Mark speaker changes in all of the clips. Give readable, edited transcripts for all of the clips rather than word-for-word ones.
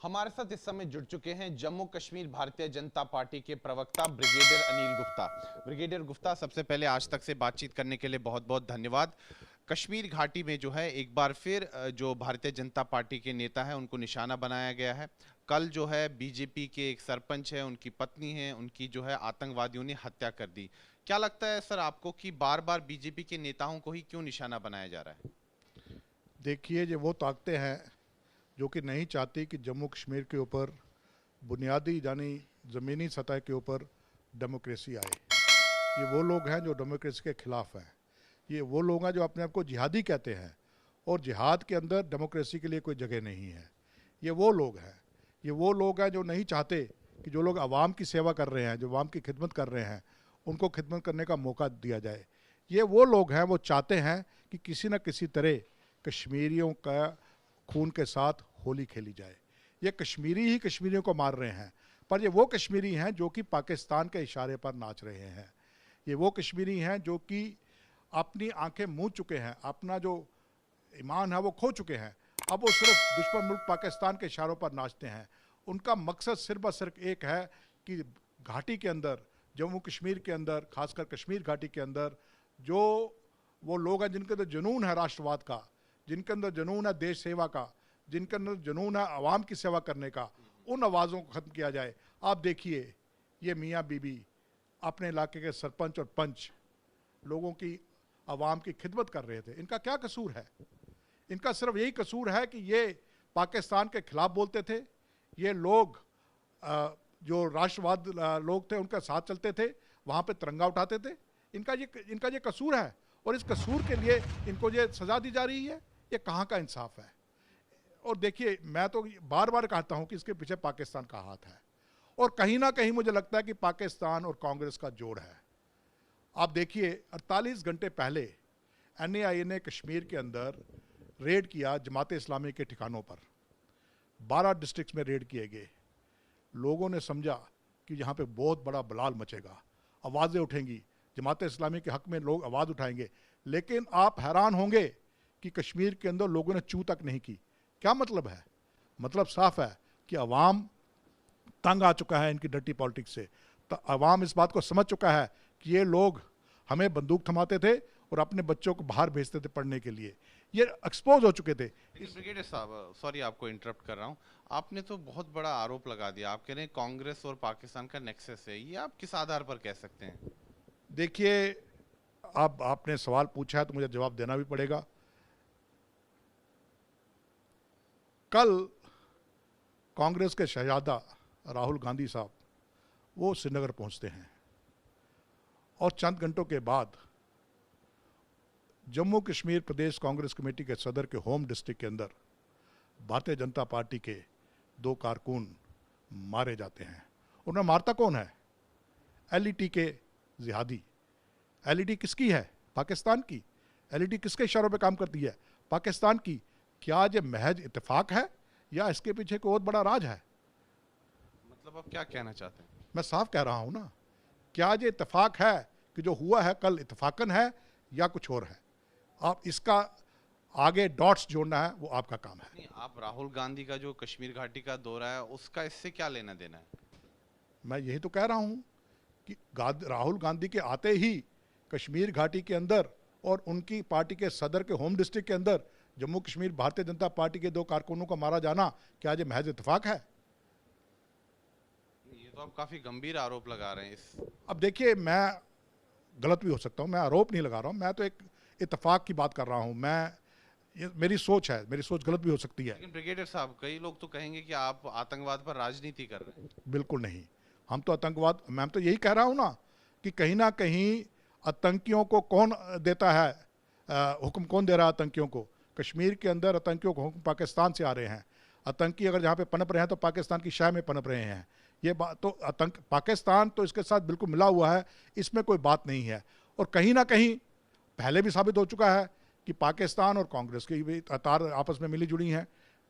Speaker 1: हमारे साथ इस समय जुड़ चुके हैं जम्मू कश्मीर भारतीय जनता पार्टी के प्रवक्ता ब्रिगेडियर अनिल गुप्ता। ब्रिगेडियर गुप्ता, सबसे पहले आज तक से बातचीत करने के लिए बहुत बहुत धन्यवाद। कश्मीर घाटी में जो है एक बार फिर जो भारतीय जनता पार्टी के नेता है उनको निशाना बनाया गया है। कल जो है बीजेपी के एक सरपंच है, उनकी पत्नी है, उनकी जो है आतंकवादियों ने हत्या कर दी। क्या लगता है सर आपको कि बार बार बीजेपी के नेताओं को ही क्यों निशाना बनाया जा रहा है?
Speaker 2: देखिए, ये वो ताकतें हैं जो कि नहीं चाहती कि जम्मू कश्मीर के ऊपर बुनियादी यानी ज़मीनी सतह के ऊपर डेमोक्रेसी आए। ये वो लोग हैं जो डेमोक्रेसी के ख़िलाफ़ हैं। ये वो लोग हैं जो अपने आप को जिहादी कहते हैं और जिहाद के अंदर डेमोक्रेसी के लिए कोई जगह नहीं है। ये वो लोग हैं जो नहीं चाहते कि जो लोग आवाम की सेवा कर रहे हैं, जो आवाम की खिदमत कर रहे हैं, उनको खिदमत करने का मौका दिया जाए। ये वो लोग हैं, वो चाहते हैं कि किसी न किसी तरह कश्मीरियों का खून के साथ होली खेली जाए। ये कश्मीरी ही कश्मीरियों को मार रहे हैं, पर ये वो कश्मीरी हैं जो कि पाकिस्तान के इशारे पर नाच रहे हैं। ये वो कश्मीरी हैं जो कि अपनी आंखें मूंद चुके हैं, अपना जो ईमान है वो खो चुके हैं। अब वो सिर्फ दुश्मन मुल्क पाकिस्तान के इशारों पर नाचते हैं। उनका मकसद सिर्फ और सिर्फ एक है कि घाटी के अंदर, जम्मू कश्मीर के अंदर, खासकर कश्मीर घाटी के अंदर जो वो लोग हैं जिनके अंदर जुनून है राष्ट्रवाद का, जिनके अंदर जुनून है देश सेवा का, जिनके अंदर जुनून है आवाम की सेवा करने का, उन आवाज़ों को ख़त्म किया जाए। आप देखिए, ये मियाँ बीबी अपने इलाके के सरपंच और पंच लोगों की आवाम की खिदमत कर रहे थे। इनका क्या कसूर है? इनका सिर्फ यही कसूर है कि ये पाकिस्तान के खिलाफ बोलते थे। ये लोग जो राष्ट्रवाद लोग थे उनके साथ चलते थे, वहाँ पे तिरंगा उठाते थे। इनका ये कसूर है और इस कसूर के लिए इनको ये सज़ा दी जा रही है। ये कहाँ का इंसाफ है? और देखिए, मैं तो बार बार कहता हूँ कि इसके पीछे पाकिस्तान का हाथ है और कहीं ना कहीं मुझे लगता है कि पाकिस्तान और कांग्रेस का जोड़ है। आप देखिए, 48 घंटे पहले NAI ने कश्मीर के अंदर रेड किया जमात इस्लामी के ठिकानों पर। 12 डिस्ट्रिक्ट्स में रेड किए गए। लोगों ने समझा कि यहाँ पे बहुत बड़ा बलाल मचेगा, आवाज़ें उठेंगी, जमात इस्लामी के हक़ में लोग आवाज़ उठाएंगे। लेकिन आप हैरान होंगे कि कश्मीर के अंदर लोगों ने चू तक नहीं की। क्या मतलब है? मतलब साफ है कि अवाम तंग आ चुका है इनकी डर्टी पॉलिटिक्स से। तो अवाम इस बात को समझ चुका है कि ये लोग हमें बंदूक थमाते थे और अपने बच्चों को बाहर भेजते थे पढ़ने के लिए। ये एक्सपोज हो चुके थे।
Speaker 1: ब्रिगेडियर साहब, सॉरी आपको इंटरप्ट कर रहा हूँ। आपने तो बहुत बड़ा आरोप लगा दिया, आप कह रहे हैं कांग्रेस और पाकिस्तान का नेक्सस है। ये आप किस आधार पर कह सकते हैं?
Speaker 2: देखिए, अब आपने सवाल पूछा है तो मुझे जवाब देना भी पड़ेगा। कल कांग्रेस के शहजादा राहुल गांधी साहब वो श्रीनगर पहुंचते हैं और चंद घंटों के बाद जम्मू कश्मीर प्रदेश कांग्रेस कमेटी के सदर के होम डिस्ट्रिक्ट के अंदर भारतीय जनता पार्टी के 2 कारकुन मारे जाते हैं। उन्हें मारता कौन है? LET के जिहादी। LET किसकी है? पाकिस्तान की। LET किसके इशारों पे काम करती है? पाकिस्तान की। क्या ये महज इत्तेफाक है या इसके पीछे कोई और बड़ा राज है?
Speaker 1: मतलब आप क्या कहना चाहते हैं?
Speaker 2: मैं साफ कह रहा हूं ना, क्या ये इत्तेफाक है कि जो हुआ है कल इत्तेफाकन है या कुछ और है? आप इसका आगे डॉट्स जोड़ना है, वो आपका काम है।
Speaker 1: नहीं, आप राहुल गांधी का जो कश्मीर घाटी का दौरा है उसका इससे क्या लेना देना है?
Speaker 2: मैं यही तो कह रहा हूं कि राहुल गांधी के आते ही कश्मीर घाटी के अंदर और उनकी पार्टी के सदर के होम डिस्ट्रिक्ट के अंदर जम्मू कश्मीर भारतीय जनता पार्टी के 2 कारकुनों का मारा जाना क्या ये महज इत्तेफाक है?
Speaker 1: ये तो आप काफी गंभीर आरोप लगा रहे हैं इस।
Speaker 2: अब देखिए, मैं गलत भी हो सकता हूं, मैं आरोप नहीं लगा रहा हूं, मैं तो एक इत्तेफाक की बात कर रहा हूं। ये मेरी सोच है, मेरी सोच गलत भी हो सकती है।
Speaker 1: लेकिन ब्रिगेडियर साहब, कई लोग तो कहेंगे कि आप आतंकवाद पर राजनीति कर रहे हैं।
Speaker 2: बिल्कुल नहीं, हम तो आतंकवाद, मैं तो यही कह रहा हूं ना कि कहीं ना कहीं आतंकियों को कौन देता है, हुक्म कौन दे रहा है आतंकियों को? कश्मीर के अंदर आतंकियों को हुक्म पाकिस्तान से आ रहे हैं। आतंकी अगर जहाँ पे पनप रहे हैं तो पाकिस्तान की शह में पनप रहे हैं। ये बात तो पाकिस्तान तो इसके साथ बिल्कुल मिला हुआ है, इसमें कोई बात नहीं है। और कहीं ना कहीं पहले भी साबित हो चुका है कि पाकिस्तान और कांग्रेस की भी तार आपस में मिली जुड़ी हैं।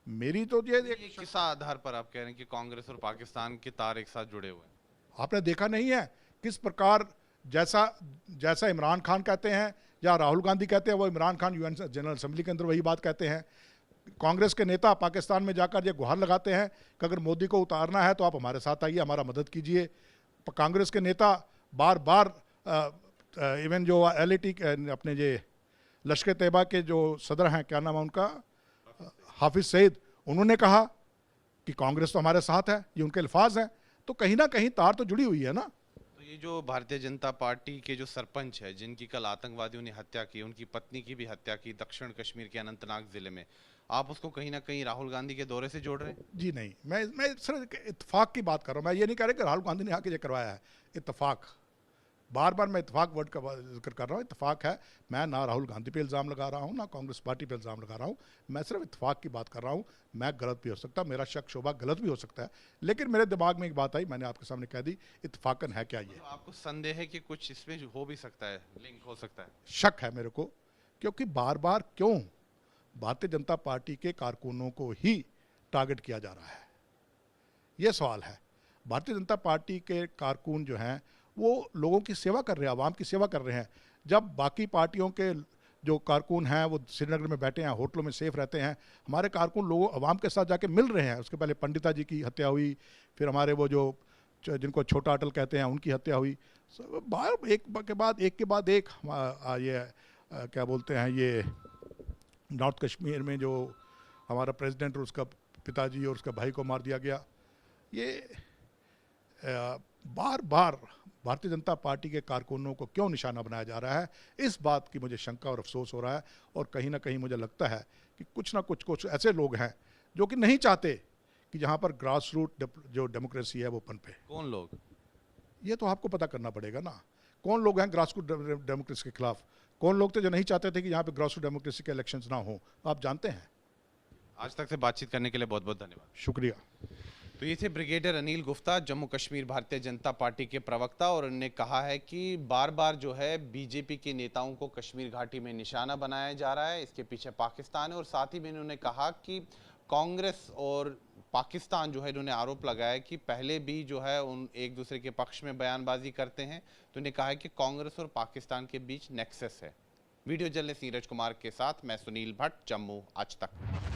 Speaker 2: मेरी तो ये
Speaker 1: किस आधार पर आप कह रहे हैं कि कांग्रेस और पाकिस्तान के तार एक साथ जुड़े हुए हैं?
Speaker 2: आपने देखा नहीं है किस प्रकार जैसा इमरान खान कहते हैं या राहुल गांधी कहते हैं, वो Imran Khan UN general assembly के अंदर वही बात कहते हैं। कांग्रेस के नेता पाकिस्तान में जाकर ये गुहार लगाते हैं कि अगर मोदी को उतारना है तो आप हमारे साथ आइए, हमारा मदद कीजिए। कांग्रेस के नेता बार बार इवन जो LAT अपने ये लश्कर तैयबा के जो सदर हैं, क्या नाम है उनका, हाफिज सईद, उन्होंने कहा कि कांग्रेस तो हमारे साथ है, ये उनके अल्फाज हैं। तो कहीं ना कहीं तार तो जुड़ी हुई है ना।
Speaker 1: तो ये जो भारतीय जनता पार्टी के जो सरपंच है, जिनकी कल आतंकवादियों ने हत्या की, उनकी पत्नी की भी हत्या की दक्षिण कश्मीर के अनंतनाग जिले में, आप उसको कहीं ना कहीं राहुल गांधी के दौरे से जोड़ रहे हैं?
Speaker 2: जी नहीं, मैं सिर्फ इत्तेफाक की बात कर रहा हूँ। मैं ये नहीं कह रहा कि राहुल गांधी ने आके ये करवाया है। इत्तेफाक, बार बार मैं इत्तेफाक वर्ड का जिक्र कर रहा हूँ। इत्तेफाक है, मैं ना राहुल गांधी पे इल्ज़ाम लगा रहा हूँ ना कांग्रेस पार्टी पे इल्ज़ाम लगा रहा हूँ। मैं सिर्फ इत्तेफाक की बात कर रहा हूँ। मैं गलत भी हो सकता, मेरा शक शोभा गलत भी हो सकता है, लेकिन मेरे दिमाग में एक बात आई, मैंने आपके सामने कह दी। इत्तेफाकन है क्या ये?
Speaker 1: तो आपको संदेह है कि कुछ इसमें हो भी सकता है, लिंक हो सकता है?
Speaker 2: शक है मेरे को, क्योंकि बार बार क्यों भारतीय जनता पार्टी के कारकुनों को ही टारगेट किया जा रहा है, ये सवाल है। भारतीय जनता पार्टी के कारकुन जो हैं वो लोगों की सेवा कर रहे हैं, आवाम की सेवा कर रहे हैं। जब बाकी पार्टियों के जो कारकुन हैं वो श्रीनगर में बैठे हैं, होटलों में सेफ रहते हैं, हमारे कारकुन लोगों आवाम के साथ जाके मिल रहे हैं। उसके पहले पंडिता जी की हत्या हुई, फिर हमारे वो जो जिनको छोटा अटल कहते हैं उनकी हत्या हुई। बार एक के बाद एक क्या बोलते हैं, ये नॉर्थ कश्मीर में जो हमारा प्रेसिडेंट और उसका पिताजी और उसका भाई को मार दिया गया। ये बार बार भारतीय जनता पार्टी के कारकुनों को क्यों निशाना बनाया जा रहा है, इस बात की मुझे शंका और अफसोस हो रहा है। और कहीं ना कहीं मुझे लगता है कि कुछ ना कुछ ऐसे लोग हैं जो कि नहीं चाहते कि जहाँ पर ग्रास रूट जो डेमोक्रेसी है वो पनपे।
Speaker 1: कौन लोग?
Speaker 2: ये तो आपको पता करना पड़ेगा ना, कौन लोग हैं ग्रास रूट डेमोक्रेसी के खिलाफ। कौन लोग थे जो नहीं चाहते थे कि यहाँ पे ग्रास रूट डेमोक्रेसी के इलेक्शंस ना हो, आप जानते हैं।
Speaker 1: आज तक से बातचीत करने के लिए बहुत बहुत धन्यवाद।
Speaker 2: शुक्रिया।
Speaker 1: तो ये थे ब्रिगेडियर अनिल गुप्ता, जम्मू कश्मीर भारतीय जनता पार्टी के प्रवक्ता, और उन्होंने कहा है कि बार बार जो है बीजेपी के नेताओं को कश्मीर घाटी में निशाना बनाया जा रहा है, इसके पीछे पाकिस्तान है। और साथ ही में इन्होंने कहा कि कांग्रेस और पाकिस्तान जो है, इन्होंने आरोप लगाया कि पहले भी जो है उन एक दूसरे के पक्ष में बयानबाजी करते हैं। तो उन्होंने कहा है कि कांग्रेस और पाकिस्तान के बीच नेक्सस है। वीडियो जर्नलिस्ट नीरज कुमार के साथ मैं सुनील भट्ट, जम्मू आज तक।